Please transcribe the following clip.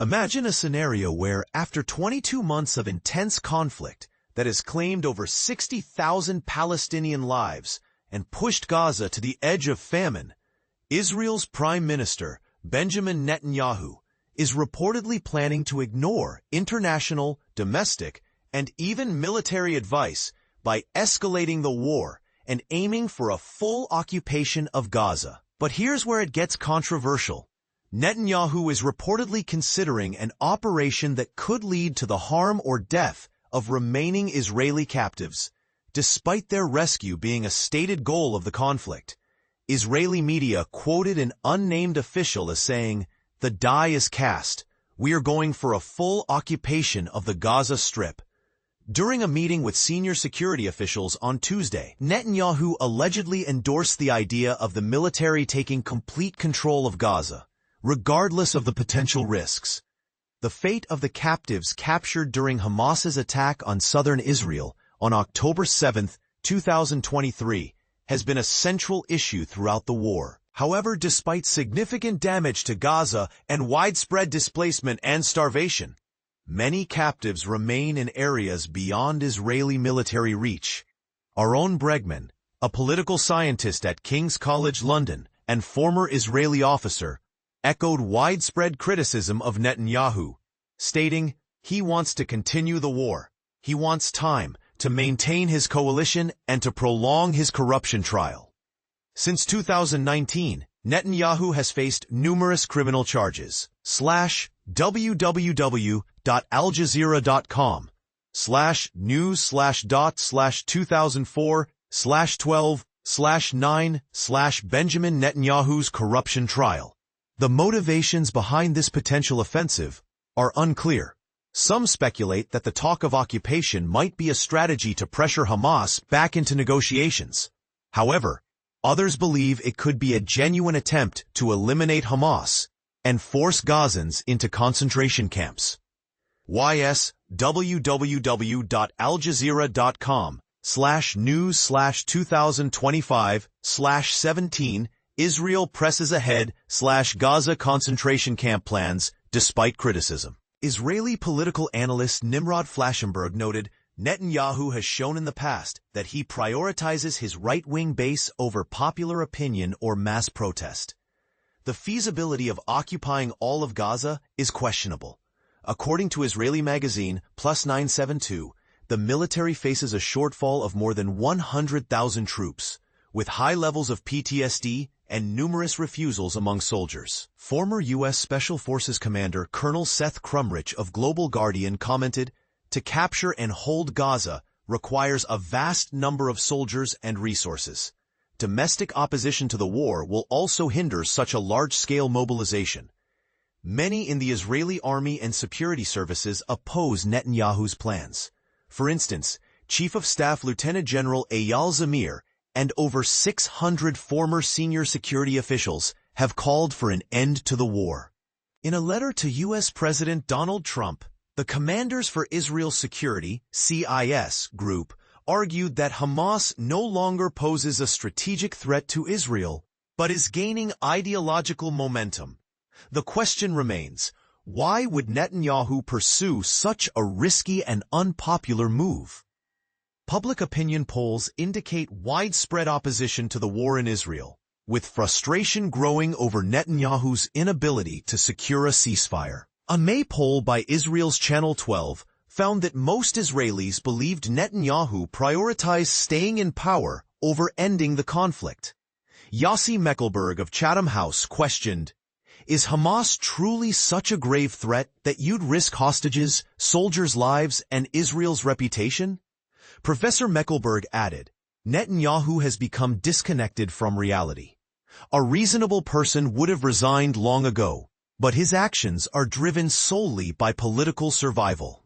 Imagine a scenario where, after 22 months of intense conflict that has claimed over 60,000 Palestinian lives and pushed Gaza to the edge of famine, Israel's Prime Minister Benjamin Netanyahu is reportedly planning to ignore international, domestic, and even military advice by escalating the war and aiming for a full occupation of Gaza. But here's where it gets controversial. Netanyahu is reportedly considering an operation that could lead to the harm or death of remaining Israeli captives, despite their rescue being a stated goal of the conflict. Israeli media quoted an unnamed official as saying, "The die is cast. We are going for a full occupation of the Gaza Strip." During a meeting with senior security officials on Tuesday, Netanyahu allegedly endorsed the idea of the military taking complete control of Gaza, regardless of the potential risks. The fate of the captives captured during Hamas's attack on southern Israel on October 7, 2023, has been a central issue throughout the war. However, despite significant damage to Gaza and widespread displacement and starvation, many captives remain in areas beyond Israeli military reach. Aaron Bregman, a political scientist at King's College London and former Israeli officer, echoed widespread criticism of Netanyahu, stating, "He wants to continue the war. He wants time to maintain his coalition and to prolong his corruption trial." Since 2019, Netanyahu has faced numerous criminal charges. www.aljazeera.com/news/dot/2004/12/9/ Benjamin Netanyahu's corruption trial. The motivations behind this potential offensive are unclear. Some speculate that the talk of occupation might be a strategy to pressure Hamas back into negotiations. However, others believe it could be a genuine attempt to eliminate Hamas and force Gazans into concentration camps. www.aljazeera.com/news/2025/17 Israel presses ahead /Gaza concentration camp plans despite criticism. Israeli political analyst Nimrod Flashenberg noted, Netanyahu has shown in the past that he prioritizes his right-wing base over popular opinion or mass protest. The feasibility of occupying all of Gaza is questionable. According to Israeli magazine Plus972, the military faces a shortfall of more than 100,000 troops, with high levels of PTSD and numerous refusals among soldiers. Former U.S. Special Forces Commander Colonel Seth Crumrich of Global Guardian commented, "To capture and hold Gaza requires a vast number of soldiers and resources. Domestic opposition to the war will also hinder such a large-scale mobilization." Many in the Israeli army and security services oppose Netanyahu's plans. For instance, Chief of Staff Lieutenant General Eyal Zamir and over 600 former senior security officials have called for an end to the war. In a letter to U.S. President Donald Trump, the Commanders for Israel Security (CIS) group argued that Hamas no longer poses a strategic threat to Israel, but is gaining ideological momentum. The question remains, why would Netanyahu pursue such a risky and unpopular move? Public opinion polls indicate widespread opposition to the war in Israel, with frustration growing over Netanyahu's inability to secure a ceasefire. A May poll by Israel's Channel 12 found that most Israelis believed Netanyahu prioritized staying in power over ending the conflict. Yossi Meckelberg of Chatham House questioned, "Is Hamas truly such a grave threat that you'd risk hostages, soldiers' lives, and Israel's reputation?" Professor Meckelberg added, "Netanyahu has become disconnected from reality. A reasonable person would have resigned long ago, but his actions are driven solely by political survival."